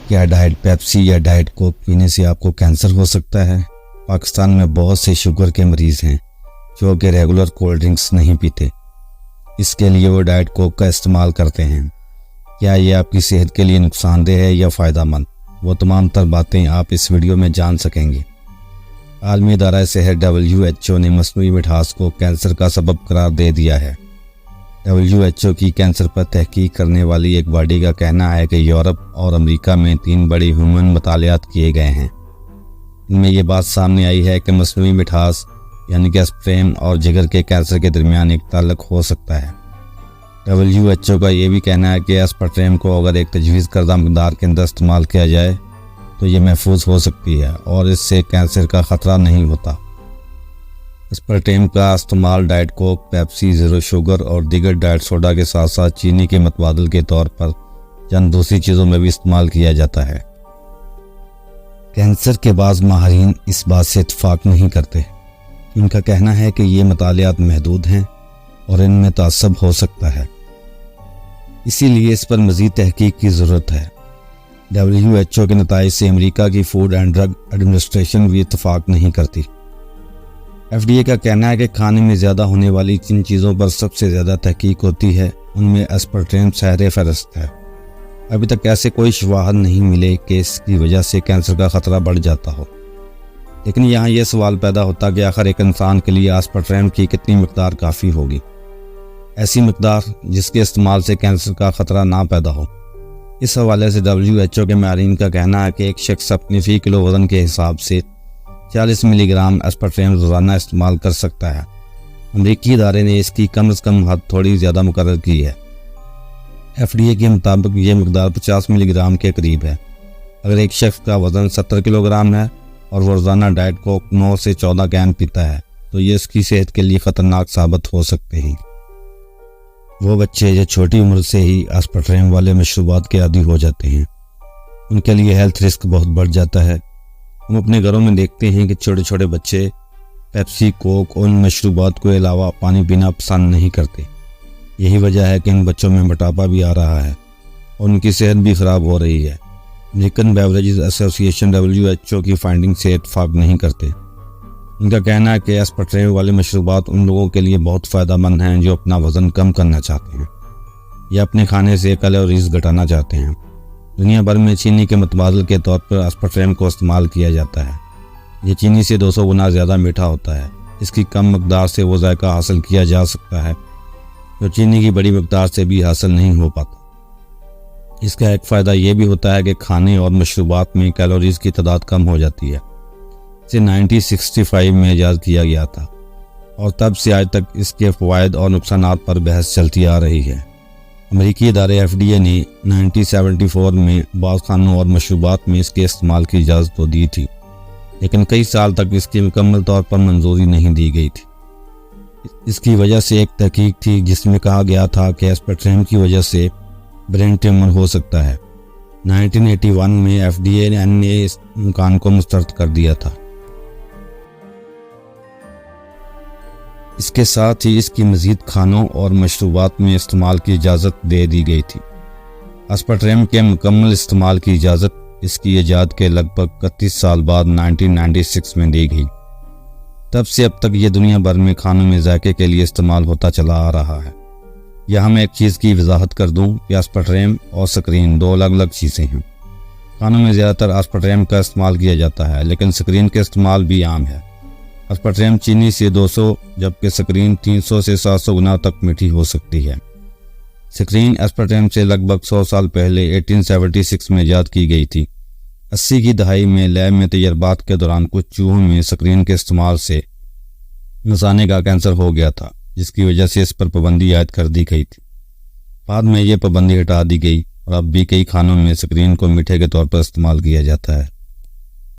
کیا diet Pepsi یا diet کوک پینے سے آپ کو کینسر ہو سکتا ہے؟ پاکستان میں بہت سے شوگر کے مریض ہیں جو کہ ریگولر کولڈ ڈرنکس نہیں پیتے، اس کے لیے وہ ڈائٹ کوک کا استعمال کرتے ہیں۔ کیا یہ آپ کی صحت کے لیے نقصان دہ ہے یا فائدہ مند؟ وہ تمام تر باتیں آپ اس ویڈیو میں جان سکیں گے۔ عالمی ادارہ صحت WHO نے مصنوعی مٹھاس کو کینسر کا سبب قرار دے دیا ہے۔ WHO کی کینسر پر تحقیق کرنے والی ایک باڈی کا کہنا ہے کہ یورپ اور امریکہ میں 3 بڑی ہیومن مطالعات کیے گئے ہیں۔ ان میں یہ بات سامنے آئی ہے کہ مصنوعی مٹھاس یعنی کہ اسپریم اور جگر کے کینسر کے درمیان ایک تعلق ہو سکتا ہے۔ WHO کا یہ بھی کہنا ہے کہ اسپریم کو اگر ایک تجویز کردہ مقدار کے اندر استعمال کیا جائے تو یہ محفوظ ہو سکتی ہے اور اس سے کینسر کا خطرہ نہیں ہوتا۔ اسپرٹیم کا استعمال ڈائٹ کوک، پیپسی، زیرو شوگر اور دیگر ڈائٹ سوڈا کے ساتھ ساتھ چینی کے متبادل کے طور پر چند دوسری چیزوں میں بھی استعمال کیا جاتا ہے۔ کینسر کے بعض ماہرین اس بات سے اتفاق نہیں کرتے۔ ان کا کہنا ہے کہ یہ مطالعات محدود ہیں اور ان میں تعصب ہو سکتا ہے، اسی لیے اس پر مزید تحقیق کی ضرورت ہے۔ WHO کے نتائج سے امریکہ کی فوڈ اینڈ ڈرگ ایڈمنسٹریشن بھی اتفاق نہیں کرتی۔ FDA کا کہنا ہے کہ کھانے میں زیادہ ہونے والی جن چیزوں پر سب سے زیادہ تحقیق ہوتی ہے ان میں اسپرٹیم سہر فہرست ہے۔ ابھی تک ایسے کوئی شواہد نہیں ملے کہ اس کی وجہ سے کینسر کا خطرہ بڑھ جاتا ہو، لیکن یہاں یہ سوال پیدا ہوتا کہ آخر ایک انسان کے لیے اسپرٹیم کی کتنی مقدار کافی ہوگی، ایسی مقدار جس کے استعمال سے کینسر کا خطرہ نہ پیدا ہو۔ اس حوالے سے WHO کے ماہرین کا کہنا ہے کہ ایک شخص اپنے فی کلو وزن کے حساب سے 40 ملی گرام اسپرٹیم روزانہ استعمال کر سکتا ہے۔ امریکی ادارے نے اس کی کم از کم حد تھوڑی زیادہ مقرر کی ہے۔ FDA کے مطابق یہ مقدار 50 ملی گرام کے قریب ہے۔ اگر ایک شخص کا وزن 70 کلو گرام ہے اور وہ روزانہ ڈائٹ کوک 9 سے 14 کین پیتا ہے تو یہ اس کی صحت کے لیے خطرناک ثابت ہو سکتے ہیں۔ وہ بچے جو چھوٹی عمر سے ہی اسپرٹیم والے مشروبات کے عادی ہو جاتے ہیں، ان کے لیے ہیلتھ رسک بہت بڑھ جاتا ہے۔ ہم اپنے گھروں میں دیکھتے ہیں کہ چھوٹے چھوٹے بچے پیپسی، کوک اور ان مشروبات کے علاوہ پانی پینا پسند نہیں کرتے۔ یہی وجہ ہے کہ ان بچوں میں موٹاپا بھی آ رہا ہے اور ان کی صحت بھی خراب ہو رہی ہے۔ امریکن بیوریجز ایسوسی ایشن WHO کی فائنڈنگ سے اتفاق نہیں کرتے۔ ان کا کہنا ہے کہ اسپرٹیم والے مشروبات ان لوگوں کے لیے بہت فائدہ مند ہیں جو اپنا وزن کم کرنا چاہتے ہیں یا اپنے کھانے سے کیلوریز گھٹانا چاہتے ہیں۔ دنیا بھر میں چینی کے متبادل کے طور پر اسپرٹیم کو استعمال کیا جاتا ہے۔ یہ چینی سے 200 گنا زیادہ میٹھا ہوتا ہے۔ اس کی کم مقدار سے وہ ذائقہ حاصل کیا جا سکتا ہے جو چینی کی بڑی مقدار سے بھی حاصل نہیں ہو پاتا۔ اس کا ایک فائدہ یہ بھی ہوتا ہے کہ کھانے اور مشروبات میں کیلوریز کی تعداد کم ہو جاتی ہے۔ اسے 1965 میں ایجاد کیا گیا تھا اور تب سے آج تک اس کے فوائد اور نقصانات پر بحث چلتی آ رہی ہے۔ امریکی ادارے FDA نے 1974 میں بعض کھانوں اور مشروبات میں اس کے استعمال کی اجازت تو دی تھی، لیکن کئی سال تک اس کی مکمل طور پر منظوری نہیں دی گئی تھی۔ اس کی وجہ سے ایک تحقیق تھی جس میں کہا گیا تھا کہ اسپرٹیم کی وجہ سے برین ٹیومر ہو سکتا ہے۔ 1981 میں FDA نے اس امکان کو مسترد کر دیا تھا۔ اس کے ساتھ ہی اس کی مزید کھانوں اور مشروبات میں استعمال کی اجازت دے دی گئی تھی۔ اسپرٹیم کے مکمل استعمال کی اجازت اس کی ایجاد کے لگ بھگ 31 سال بعد 1996 میں دی گئی۔ تب سے اب تک یہ دنیا بھر میں کھانوں میں ذائقے کے لیے استعمال ہوتا چلا آ رہا ہے۔ یہاں میں ایک چیز کی وضاحت کر دوں کہ اسپرٹیم اور سکرین 2 الگ الگ چیزیں ہیں۔ کھانوں میں زیادہ تر اسپرٹیم کا استعمال کیا جاتا ہے، لیکن سکرین کا استعمال بھی عام ہے۔ اسپرٹیم چینی سے 200 جبکہ سکرین 300 سے 700 گنا تک میٹھی ہو سکتی ہے۔ سکرین اسپرٹیم سے لگ بھگ 100 سال پہلے 1876 میں ایجاد کی گئی تھی۔ 80 کی دہائی میں لیب میں تجربات کے دوران کچھ چوہوں میں سکرین کے استعمال سے مثانے کا کینسر ہو گیا تھا، جس کی وجہ سے اس پر پابندی عائد کر دی گئی تھی۔ بعد میں یہ پابندی ہٹا دی گئی اور اب بھی کئی کھانوں میں سکرین کو میٹھے کے طور پر استعمال کیا جاتا ہے۔